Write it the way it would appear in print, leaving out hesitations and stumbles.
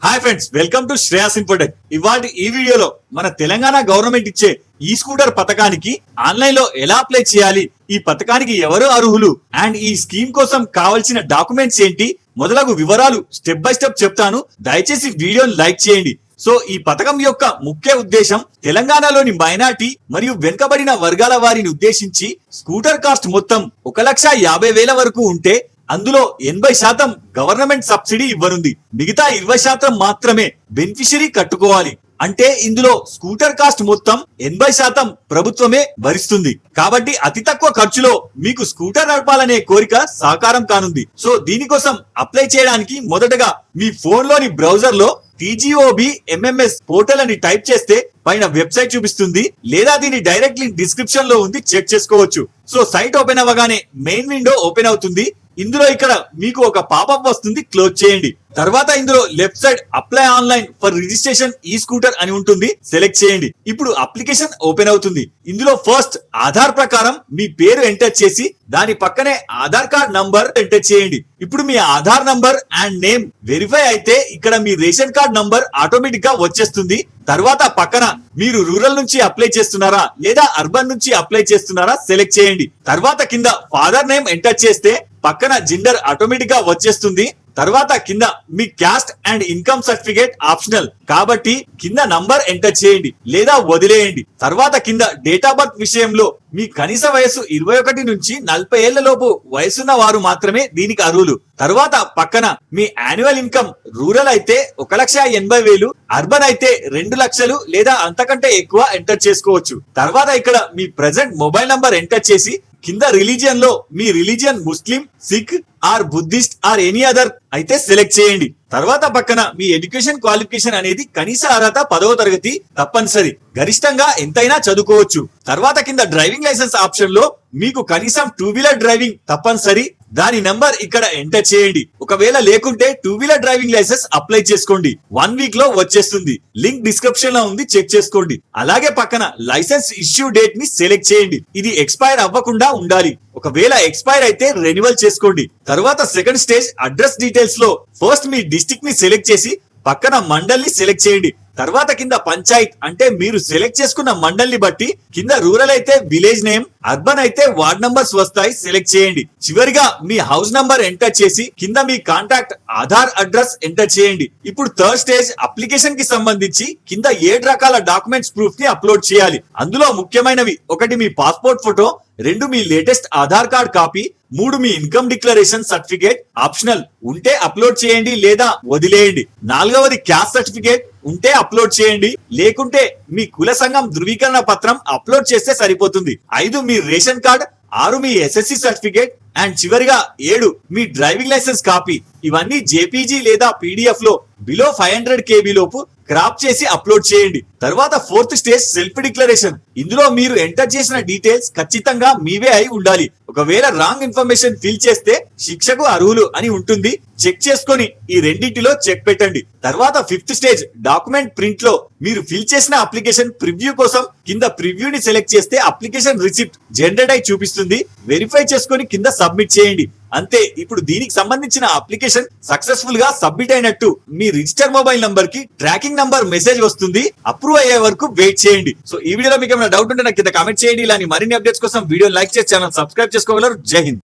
Hi friends, welcome to Shreyas Infotech. ఇవాళ ఈ వీడియోలో మన తెలంగాణ గవర్నమెంట్ ఇచ్చే ఈ స్కూటర్ పథకానికి ఆన్లైన్ లో ఎలా అప్లై చేయాలి, ఈ పథకానికి ఎవరు అర్హులు అండ్ ఈ స్కీమ్ కోసం కావాల్సిన డాక్యుమెంట్స్ ఏంటి మొదలగు వివరాలు స్టెప్ బై స్టెప్ చెప్తాను. దయచేసి వీడియోని లైక్ చేయండి. సో ఈ పథకం యొక్క ముఖ్య ఉద్దేశం తెలంగాణలోని మైనార్టీ మరియు వెనుకబడిన వర్గాల వారిని ఉద్దేశించి స్కూటర్ కాస్ట్ మొత్తం 1,50,000 వరకు ఉంటే అందులో 80% గవర్నమెంట్ సబ్సిడీ ఇవ్వనుంది. మిగతా 20% మాత్రమే బెనిఫిషరీ కట్టుకోవాలి. అంటే ఇందులో స్కూటర్ కాస్ట్ మొత్తం 80% ప్రభుత్వమే భరిస్తుంది. కాబట్టి అతి తక్కువ ఖర్చులో మీకు స్కూటర్ నడపాలనే కోరిక సాకారం కానుంది. సో దీనికోసం అప్లై చేయడానికి మొదటగా మీ ఫోన్ లోని బ్రౌజర్ లో TGOB MMS పోర్టల్ అని టైప్ చేస్తే పైన వెబ్సైట్ చూపిస్తుంది, లేదా దీని డైరెక్ట్ లింక్ డిస్క్రిప్షన్ లో ఉంది, చెక్ చేసుకోవచ్చు. సో సైట్ ఓపెన్ అవ్వగానే మెయిన్ విండో ఓపెన్ అవుతుంది. ఇందులో ఇక్కడ మీకు ఒక పాపప్ వస్తుంది, క్లోజ్ చేయండి. తర్వాత ఇందులో left side apply online for registration ఈ స్కూటర్ అని ఉంటుంది, సెలెక్ట్ చేయండి. ఇప్పుడు అప్లికేషన్ ఓపెన్ అవుతుంది. ఇందులో ఫస్ట్ ఆధార్ ప్రకారం మీ పేరు ఎంటర్ చేసి దాని పక్కనే ఆధార్ కార్డ్ నంబర్ ఎంటర్ చేయండి. ఇప్పుడు మీ Aadhaar number and name verify అయితే ఇక్కడ మీ రేషన్ కార్డ్ నంబర్ ఆటోమేటిక్ గా వచ్చేస్తుంది. తర్వాత పక్కన మీరు రూరల్ నుంచి అప్లై చేస్తున్నారా లేదా అర్బన్ నుంచి అప్లై చేస్తున్నారా సెలెక్ట్ చేయండి. తర్వాత కింద ఫాదర్ నేమ్ ఎంటర్ చేస్తే పక్కన జెండర్ ఆటోమేటిక్ గా వచ్చేస్తుంది. తర్వాత కింద మీ caste and income certificate optional కాబట్టి కింద నంబర్ ఎంటర్ చేయండి లేదా వదిలేయండి. తర్వాత కింద డేట్ ఆఫ్ బర్త్ విషయంలో మీ కనీస వయసు 21 నుంచి 40 ఏళ్ల లోపు వయసున్న వారు మాత్రమే దీనికి అర్హులు. తర్వాత పక్కన మీ యాన్యువల్ ఇన్కమ్ రూరల్ అయితే 1,80,000, అర్బన్ అయితే 2 లక్షలు లేదా అంతకంటే ఎక్కువ ఎంటర్ చేసుకోవచ్చు. తర్వాత ఇక్కడ మీ ప్రెసెంట్ మొబైల్ నంబర్ ఎంటర్ చేసి కింద రిలీజియన్ లో మీ religion Muslim, Sikh or Buddhist or any other అయితే సెలెక్ట్ చేయండి. తర్వాత పక్కన మీ ఎడ్యుకేషన్ క్వాలిఫికేషన్ అనేది కనీస అర్హత 10వ తరగతి తప్పనిసరి, గరిష్టంగా ఎంతైనా చదువుకోవచ్చు. తర్వాత కింద డ్రైవింగ్ లైసెన్స్ ఆప్షన్ లో మీకు కనీసం 2 వీలర్ డ్రైవింగ్ తప్పనిసరి, దాని నంబర్ ఇక్కడ ఎంటర్ చేయండి. ఒకవేళ లేకుంటే 2 వీలర్ డ్రైవింగ్ లైసెన్స్ అప్లై చేసుకోండి, 1 వీక్ లో వచ్చేస్తుంది. లింక్ డిస్క్రిప్షన్ లో ఉంది, చెక్ చేసుకోండి. అలాగే పక్కన లైసెన్స్ ఇష్యూ డేట్ ని సెలెక్ట్ చేయండి. ఇది ఎక్స్పైర్ అవ్వకుండా ఉండాలి. ఒకవేళ ఎక్స్పైర్ అయితే రెన్యువల్ చేసుకోండి. తర్వాత సెకండ్ స్టేజ్ అడ్రస్ డీటెయిల్స్ లో ఫస్ట్ మీ డిస్ట్రిక్ట్ ని సెలెక్ట్ చేసి పక్కన మండల్ ని సెలెక్ట్ చేయండి. తర్వాత కింద పంచాయత్ అంటే మీరు సెలెక్ట్ చేసుకున్న మండల్ ని బట్టి కింద రూరల్ అయితే విలేజ్ నేమ్, అర్బన్ అయితే వార్డ్ నంబర్స్ వస్తాయి, సెలెక్ట్ చేయండి. చివరిగా మీ హౌస్ నంబర్ ఎంటర్ చేసి కింద మీ కాంటాక్ట్ ఆధార్ అడ్రస్ ఎంటర్ చేయండి. ఇప్పుడు థర్డ్ స్టేజ్ అప్లికేషన్ కి సంబంధించి కింద 7 రకాల డాక్యుమెంట్స్ ప్రూఫ్ ని అప్లోడ్ చేయాలి. అందులో ముఖ్యమైనవి 1 మీ పాస్పోర్ట్ ఫోటో, 2 మీ లేటెస్ట్ ఆధార్ కార్డ్ కాపీ, 3 మీ ఇన్కమ్ డిక్లరేషన్ సర్టిఫికేట్ ఆప్షనల్ ఉంటే అప్లోడ్ చేయండి లేదా వదిలేయండి. 4వది క్యాస్ట్ సర్టిఫికేట్ ఉంటే అప్లోడ్ చేయండి, లేకుంటే మీ కుల సంఘం ధృవీకరణ పత్రం అప్లోడ్ చేస్తే సరిపోతుంది. 5 మీ రేషన్ కార్డ్, 6 మీ SSC సర్టిఫికేట్ అండ్ చివరిగా 7 మీ డ్రైవింగ్ లైసెన్స్ కాపీ. ఇవన్నీ JPG లేదా PDF లో బిలో 500 KB లోపు క్రాప్ చేసి అప్లోడ్ చేయండి. తర్వాత ఫోర్త్ స్టేజ్ సెల్ఫ్ డిక్లరేషన్. ఇందులో మీరు ఎంటర్ చేసిన డీటెయిల్స్ ఖచ్చితంగా మీవే అయి ఉండాలి. ఒకవేళ రాంగ్ ఇన్ఫర్మేషన్ ఫిల్ చేస్తే శిక్షకు అర్హులు అని ఉంటుంది, చెక్ చేసుకొని ఈ రెండింటిలో చెక్ పెట్టండి. తర్వాత ఫిఫ్త్ స్టేజ్ డాక్యుమెంట్ ప్రింట్ లో మీరు ఫిల్ చేసిన అప్లికేషన్ ప్రివ్యూ కోసం కింద ప్రివ్యూని సెలెక్ట్ చేస్తే అప్లికేషన్ రిసిప్ట్ జనరేట్ అయి చూపిస్తుంది. వెరిఫై చేసుకొని కింద సబ్మిట్ చేయండి. అంతే. ఇప్పుడు దీనికి సంబంధించిన అప్లికేషన్ సక్సెస్ఫుల్ గా సబ్మిట్ అయినట్టు మీ రిజిస్టర్ మొబైల్ నంబర్ కి ట్రాకింగ్ నంబర్ మెసేజ్ వస్తుంది. అప్రూవ్ అయ్యే వరకు వెయిట్ చేయండి. సో ఈ వీడియోలో మీకు ఏమైనా డౌట్ ఉంటే నాకు కింద కామెంట్ చేయండి. ఇలాంటి మరిన్ని అప్డేట్స్ కోసం వీడియో లైక్ చేసి ఛానల్ సబ్స్క్రైబ్ చేసుకోగలరు. జై హింద్.